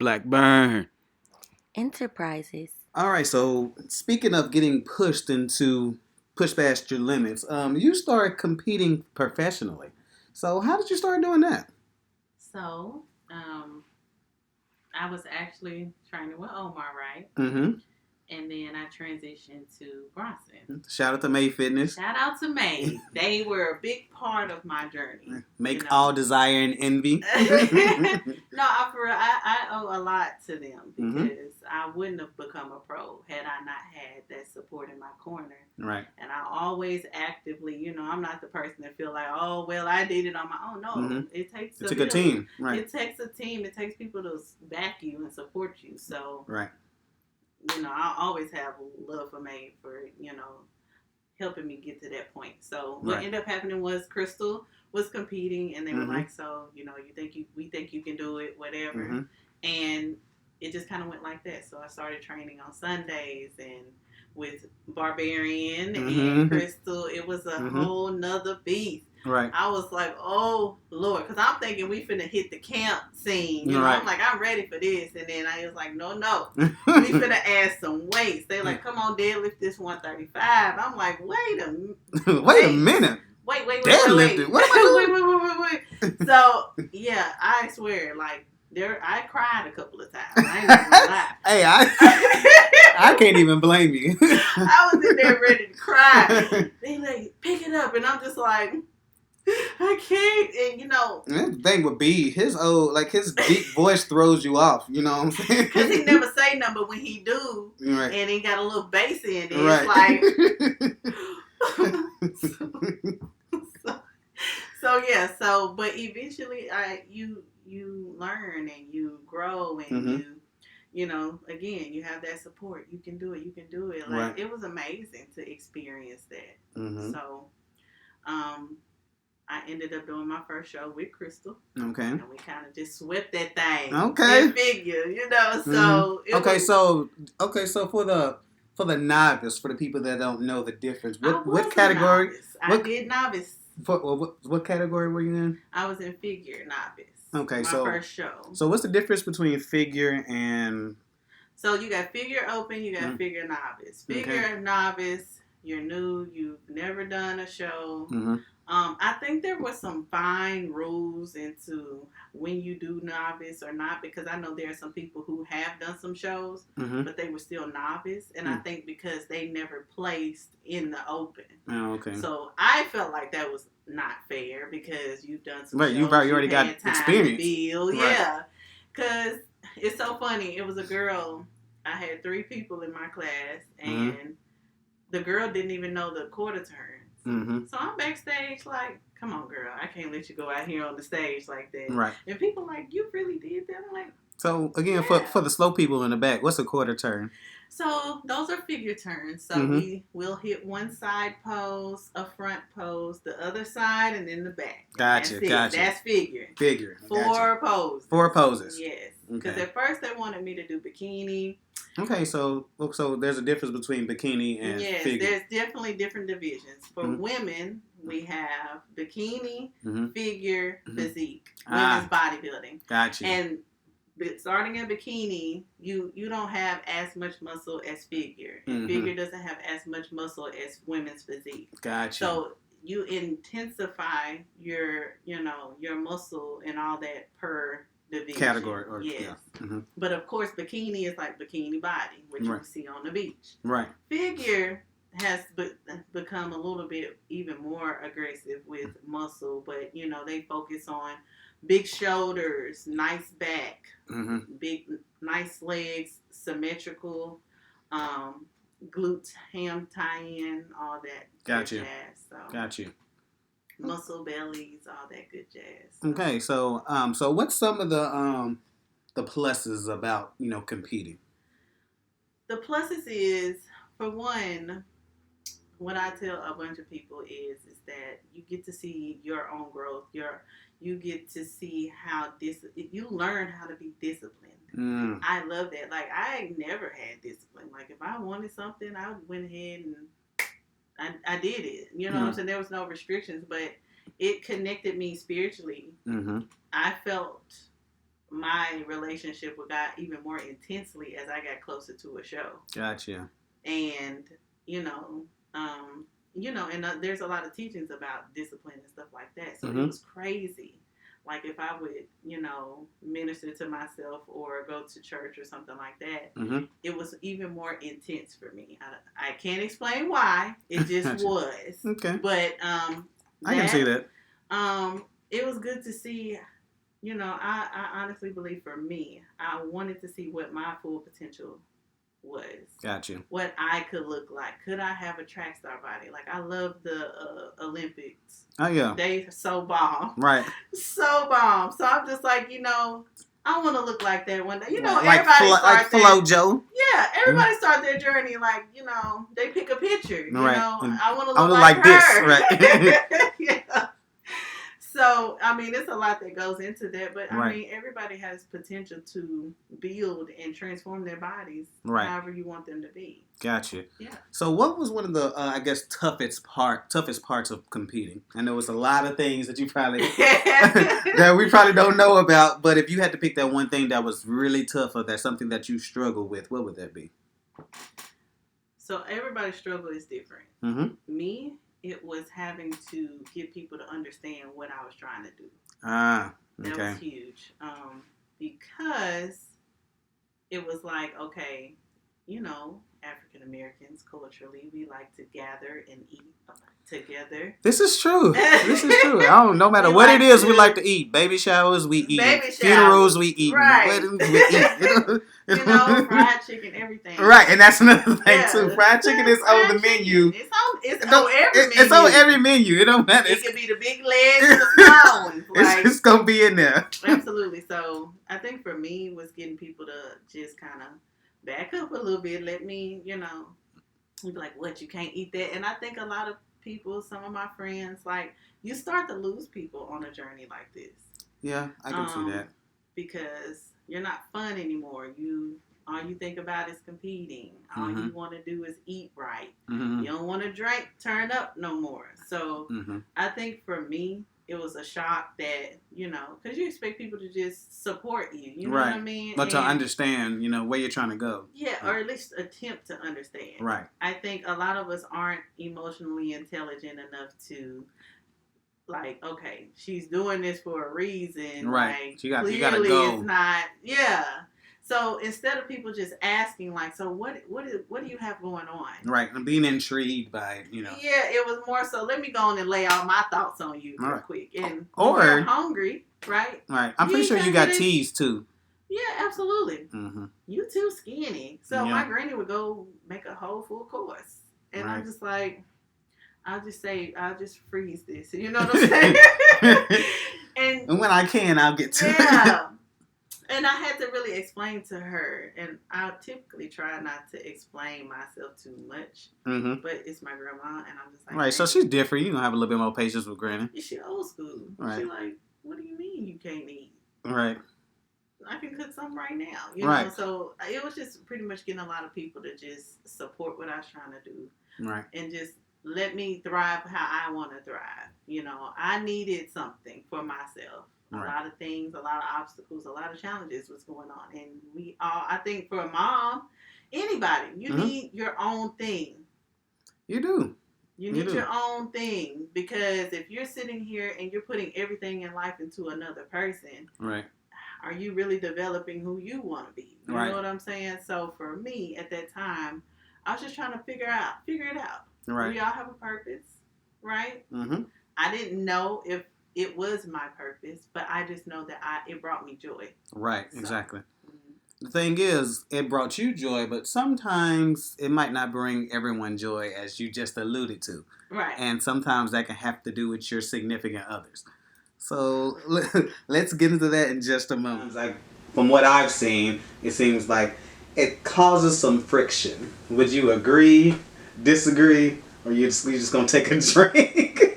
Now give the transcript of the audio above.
Blackburn Enterprises. All right, so speaking of getting push past your limits, you started competing professionally. So how did you start doing that? So, I was actually training with Omar, right? Mm-hmm. And then I transitioned to Bronson. Shout out to May Fitness. Shout out to May. They were a big part of my journey. Make all desire and envy. No, I owe a lot to them because I wouldn't have become a pro had I not had that support in my corner. Right. And I always actively, I'm not the person that feel like, oh, well, I did it on my own. No, it takes a good team. Right. It takes a team. It takes people to back you and support you. So, right. I always have love for May for, helping me get to that point. So what ended up happening was Crystal was competing and they were like, so, we think you can do it, whatever. And it just kind of went like that. So I started training on Sundays and with Barbarian and Crystal. It was a whole nother beast. Right. I was like, oh, Lord. Because I'm thinking we finna hit the camp scene. You know, I'm like, I'm ready for this. And then I was like, no. We finna add some weights. They like, come on, deadlift this 135. I'm like, wait a minute. Wait. Deadlifting? What am I doing? Wait. So, yeah, I swear, like, I cried a couple of times. I ain't gonna lie. Hey, I can't even blame you. I was in there ready to cry. They like, pick it up. And I'm just like, I can't, and the thing would be his deep voice throws you off. You know what I'm saying? Because he never say nothing, but when he do, and he got a little bass in it, it's like. But eventually, you learn and you grow and again, you have that support. You can do it. Like it was amazing to experience that. So, I ended up doing my first show with Crystal. Okay. And we kind of just swept that thing. Okay. In figure, so. So for the novice, for the people that don't know the difference, what category? I did novice. What category were you in? I was in figure novice. Okay, my first show. So what's the difference between figure and? So you got figure open, you got figure novice. Figure novice, you're new, you've never done a show. I think there was some fine rules into when you do novice or not, because I know there are some people who have done some shows, but they were still novice, and I think because they never placed in the open. Oh, okay. So I felt like that was not fair because you've done some shows. You already got experience. Yeah, because it's so funny. It was a girl. I had 3 people in my class, and the girl didn't even know the quarter turns. So I'm backstage like, come on, girl. I can't let you go out here on the stage like that. Right. And people like, you really did that? I'm like, so, again, for the slow people in the back, what's a quarter turn? So, those are figure turns. So, we'll hit one side pose, a front pose, the other side, and then the back. Gotcha. That's figure. Figure. 4 poses. 4 poses. Yes. Because at first they wanted me to do bikini. Okay, so there's a difference between bikini and figure. There's definitely different divisions. For women, we have bikini, figure, physique, women's bodybuilding. Gotcha. And starting in bikini, you don't have as much muscle as figure. And figure doesn't have as much muscle as women's physique. Gotcha. So you intensify your muscle and all that per division. Category. Yes. But of course, bikini is like bikini body, which you see on the beach. Right. Figure has become a little bit even more aggressive with muscle, but they focus on big shoulders, nice back, big nice legs, symmetrical, glute ham tie-in, all that. Gotcha. Jazz, so. Gotcha. Muscle bellies, all that good jazz. Okay, so what's some of the pluses about competing? The pluses is, for one, what I tell a bunch of people is that you get to see your own growth. You get to see how you learn how to be disciplined. I love that. Like, I never had discipline. Like, if I wanted something, I went ahead and I did it. You know what I'm saying? There was no restrictions, but it connected me spiritually. I felt my relationship got even more intensely as I got closer to a show. Gotcha. And you know, and there's a lot of teachings about discipline and stuff like that. So it was crazy. Like if I would, minister to myself or go to church or something like that, it was even more intense for me. I can't explain why. It just was. Okay. But I can see that. It was good to see. I honestly believe for me, I wanted to see what my full potential was. Got you. What I could look like. Could I have a track star body? Like I love the Olympics. Oh yeah. They so bomb. Right. So bomb. So I'm just like, I want to look like that one day. Like everybody Flojo. Yeah, everybody start their journey like, they pick a picture. Right. I want to look like her. this. Right. Yeah. So, it's a lot that goes into that, but right. Everybody has potential to build and transform their bodies however you want them to be. Gotcha. Yeah. So what was one of the, toughest parts of competing? I know it's a lot of things that you probably, that we probably don't know about, but if you had to pick that one thing that was really tough or that's something that you struggle with, what would that be? So everybody's struggle is different. Me, it was having to get people to understand what I was trying to do. Okay. That was huge. Because it was like, okay, African Americans culturally, we like to gather and eat together. This is true. No matter what it is, we like to eat. Baby showers, we eat. Funerals, we eat. Right. Weddings, we eat. Fried chicken, everything. Right, and that's another thing too. Fried chicken is on the menu. It's on every menu. It's on every menu. It don't matter. It could be the big legs and the small ones. It's gonna be in there. Absolutely. So I think for me was getting people to just kind of back up a little bit. Let me, be like, what, you can't eat that? And I think a lot of people, some of my friends, like, you start to lose people on a journey like this. Yeah, I can see that. Because you're not fun anymore. All you think about is competing. All you want to do is eat right. You don't want to turn up no more. So I think for me, it was a shock that, because you expect people to just support you. You know what I mean? But to understand, where you're trying to go. Yeah, or at least attempt to understand. Right. I think a lot of us aren't emotionally intelligent enough to, like, okay, she's doing this for a reason. Right. Like, you gotta clearly go. It's not. Yeah. So instead of people just asking, like, so what do you have going on? Right, and being intrigued by it, Yeah, it was more so, let me go on and lay all my thoughts on you real quick. And or you're hungry, right? Right. I'm pretty sure you got teased too. Yeah, absolutely. You too skinny. So my granny would go make a whole full course. And I'm just like, I'll just freeze this. You know what I'm saying? and when I can, I'll get to it. And I had to really explain to her, and I typically try not to explain myself too much, but it's my grandma, and I'm just like... Right, so she's different. You're going to have a little bit more patience with Granny. She old school. Right. She's like, what do you mean you can't eat? Right. I can cook something right now. You know, so it was just pretty much getting a lot of people to just support what I was trying to do. Right. And just let me thrive how I want to thrive. I needed something for myself. A lot of things, a lot of obstacles, a lot of challenges was going on. And I think for a mom, anybody, you need your own thing. You do. You need your own thing. Because if you're sitting here and you're putting everything in life into another person, right? Are you really developing who you want to be? You know what I'm saying? So for me, at that time, I was just trying to figure it out. Right. We all have a purpose, right? I didn't know if it was my purpose, but I just know that it brought me joy. Right, so, exactly. The thing is, it brought you joy, but sometimes it might not bring everyone joy, as you just alluded to. Right. And sometimes that can have to do with your significant others. So let's get into that in just a moment. Like, from what I've seen, it seems like it causes some friction. Would you agree, disagree, or you just gonna take a drink?